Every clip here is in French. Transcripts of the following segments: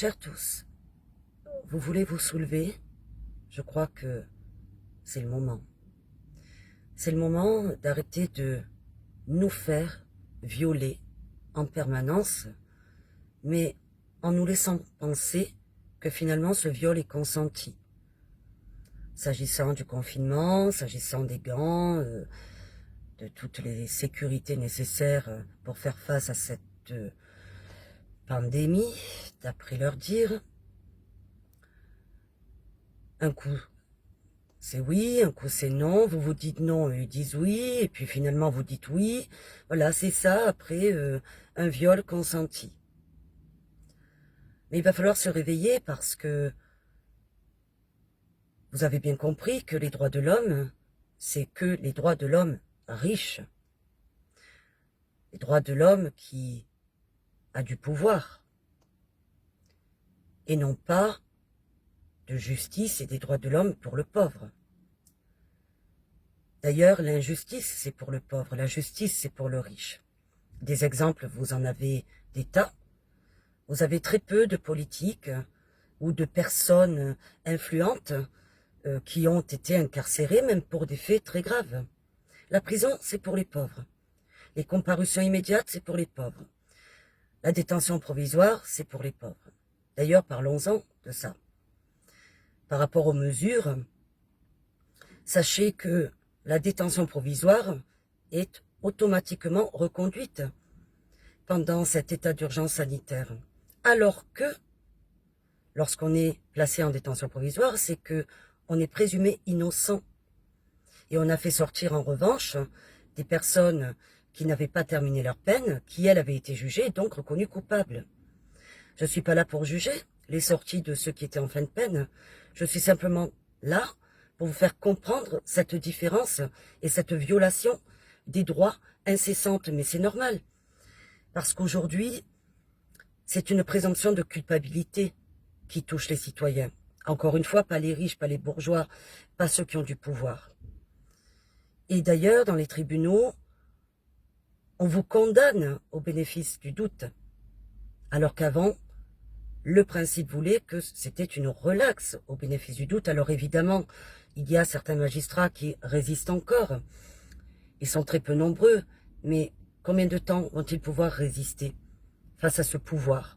Chers tous, vous voulez vous soulever? Je crois que c'est le moment. C'est le moment d'arrêter de nous faire violer en permanence, mais en nous laissant penser que finalement ce viol est consenti. S'agissant du confinement, s'agissant des gants, de toutes les sécurités nécessaires pour faire face à cette pandémie, d'après leur dire, un coup c'est oui, un coup c'est non, vous vous dites non, eux ils disent oui, et puis finalement vous dites oui. Voilà, c'est ça après un viol consenti. Mais il va falloir se réveiller parce que vous avez bien compris que les droits de l'homme, c'est que les droits de l'homme riche. Les droits de l'homme qui a du pouvoir. Et non pas de justice et des droits de l'homme pour le pauvre. D'ailleurs, l'injustice, c'est pour le pauvre, la justice, c'est pour le riche. Des exemples, vous en avez des tas. Vous avez très peu de politiques ou de personnes influentes qui ont été incarcérées, même pour des faits très graves. La prison, c'est pour les pauvres. Les comparutions immédiates, c'est pour les pauvres. La détention provisoire, c'est pour les pauvres. D'ailleurs, parlons-en de ça. Par rapport aux mesures, sachez que la détention provisoire est automatiquement reconduite pendant cet état d'urgence sanitaire. Alors que, lorsqu'on est placé en détention provisoire, c'est que on est présumé innocent. Et on a fait sortir en revanche des personnes qui n'avaient pas terminé leur peine, qui elles avaient été jugées et donc reconnues coupables. Je ne suis pas là pour juger les sorties de ceux qui étaient en fin de peine. Je suis simplement là pour vous faire comprendre cette différence et cette violation des droits incessante. Mais c'est normal. Parce qu'aujourd'hui, c'est une présomption de culpabilité qui touche les citoyens. Encore une fois, pas les riches, pas les bourgeois, pas ceux qui ont du pouvoir. Et d'ailleurs, dans les tribunaux, on vous condamne au bénéfice du doute. Alors qu'avant, le principe voulait que c'était une relaxe au bénéfice du doute. Alors évidemment, il y a certains magistrats qui résistent encore. Ils sont très peu nombreux, mais combien de temps vont-ils pouvoir résister face à ce pouvoir?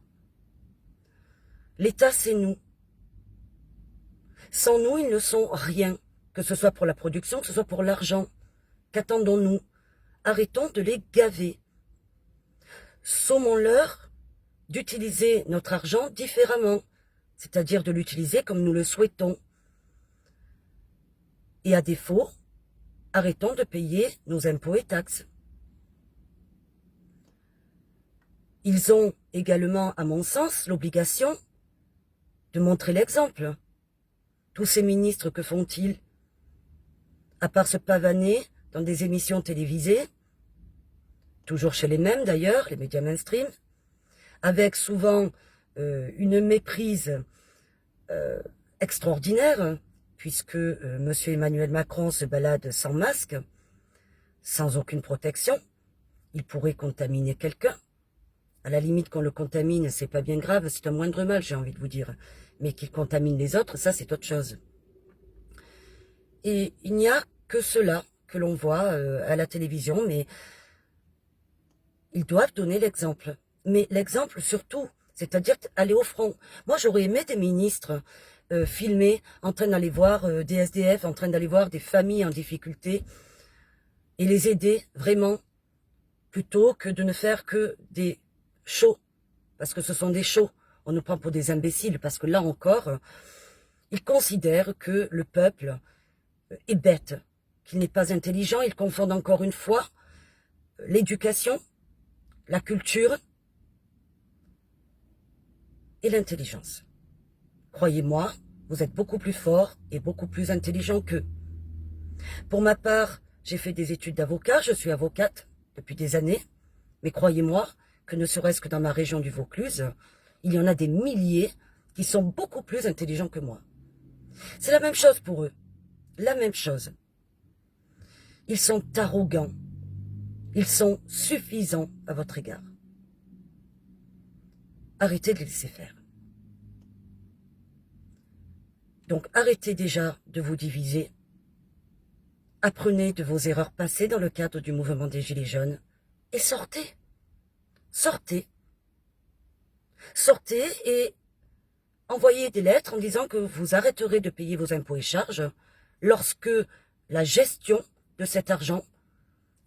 L'État, c'est nous. Sans nous, ils ne sont rien, que ce soit pour la production, que ce soit pour l'argent. Qu'attendons-nous? Arrêtons de les gaver. Sommons-leur d'utiliser notre argent différemment, c'est-à-dire de l'utiliser comme nous le souhaitons. Et à défaut, arrêtons de payer nos impôts et taxes. Ils ont également, à mon sens, l'obligation de montrer l'exemple. Tous ces ministres, que font-ils? À part se pavaner dans des émissions télévisées, toujours chez les mêmes d'ailleurs, les médias mainstream, avec souvent une méprise extraordinaire, puisque M. Emmanuel Macron se balade sans masque, sans aucune protection. Il pourrait contaminer quelqu'un. À la limite, qu'on le contamine, c'est pas bien grave, c'est un moindre mal, j'ai envie de vous dire. Mais qu'il contamine les autres, ça c'est autre chose. Et il n'y a que cela que l'on voit à la télévision, mais ils doivent donner l'exemple. Mais l'exemple surtout, c'est-à-dire aller au front. Moi, j'aurais aimé des ministres filmés en train d'aller voir des SDF, en train d'aller voir des familles en difficulté et les aider vraiment, plutôt que de ne faire que des shows. Parce que ce sont des shows. On nous prend pour des imbéciles, parce que là encore, ils considèrent que le peuple est bête, qu'il n'est pas intelligent. Ils confondent encore une fois l'éducation, la culture et l'intelligence. Croyez-moi, vous êtes beaucoup plus fort et beaucoup plus intelligent qu'eux. Pour ma part, j'ai fait des études d'avocat, je suis avocate depuis des années, mais croyez-moi que ne serait-ce que dans ma région du Vaucluse, il y en a des milliers qui sont beaucoup plus intelligents que moi. C'est la même chose pour eux, la même chose. Ils sont arrogants, ils sont suffisants à votre égard. Arrêtez de les laisser faire. Donc arrêtez déjà de vous diviser. Apprenez de vos erreurs passées dans le cadre du mouvement des Gilets jaunes et sortez. Sortez. Sortez et envoyez des lettres en disant que vous arrêterez de payer vos impôts et charges lorsque la gestion de cet argent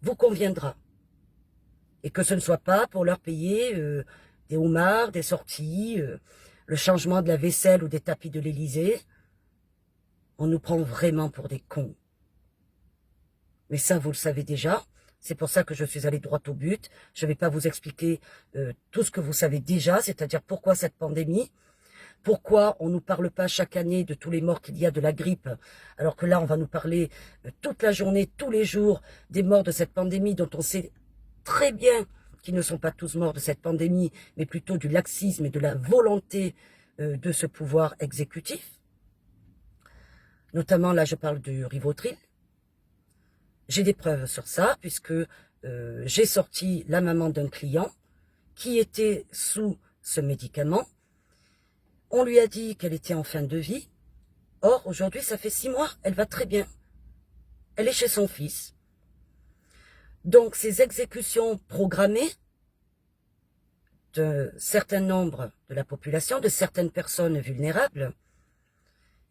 vous conviendra. Et que ce ne soit pas pour leur payer des homards, des sorties, le changement de la vaisselle ou des tapis de l'Élysée. On nous prend vraiment pour des cons. Mais ça, vous le savez déjà. C'est pour ça que je suis allée droit au but. Je ne vais pas vous expliquer tout ce que vous savez déjà, c'est-à-dire pourquoi cette pandémie, pourquoi on ne nous parle pas chaque année de tous les morts qu'il y a de la grippe, alors que là, on va nous parler toute la journée, tous les jours, des morts de cette pandémie dont on sait très bien qu'ils ne sont pas tous morts de cette pandémie, mais plutôt du laxisme et de la volonté de ce pouvoir exécutif. Notamment, là, je parle du Rivotril. J'ai des preuves sur ça, puisque j'ai sorti la maman d'un client qui était sous ce médicament. On lui a dit qu'elle était en fin de vie. Or, aujourd'hui, ça fait 6 mois, elle va très bien. Elle est chez son fils. Donc, ces exécutions programmées de certains nombres de la population, de certaines personnes vulnérables,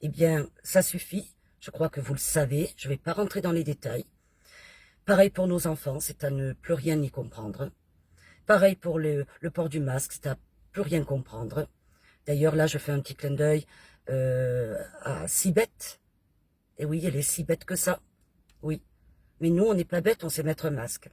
eh bien, ça suffit. Je crois que vous le savez, je ne vais pas rentrer dans les détails. Pareil pour nos enfants, c'est à ne plus rien y comprendre. Pareil pour le port du masque, c'est à plus rien comprendre. D'ailleurs, là, je fais un petit clin d'œil à Sibeth. Et oui, elle est si bête que ça. Oui. Mais nous, on n'est pas bêtes, on sait mettre un masque.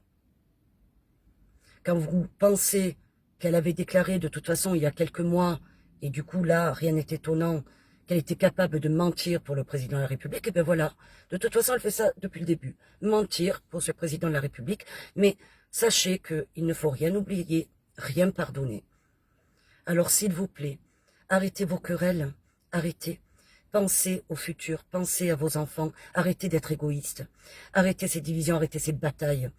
Quand vous pensez qu'elle avait déclaré de toute façon il y a quelques mois, et du coup là, rien n'est étonnant, qu'elle était capable de mentir pour le président de la République, et bien voilà, de toute façon elle fait ça depuis le début, mentir pour ce président de la République, mais sachez qu'il ne faut rien oublier, rien pardonner. Alors s'il vous plaît, arrêtez vos querelles, arrêtez. Pensez au futur, pensez à vos enfants, arrêtez d'être égoïste, arrêtez ces divisions, arrêtez ces batailles.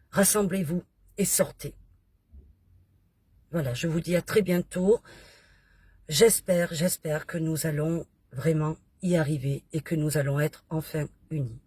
Rassemblez-vous et sortez. Voilà, je vous dis à très bientôt. J'espère que nous allons vraiment y arriver et que nous allons être enfin unis.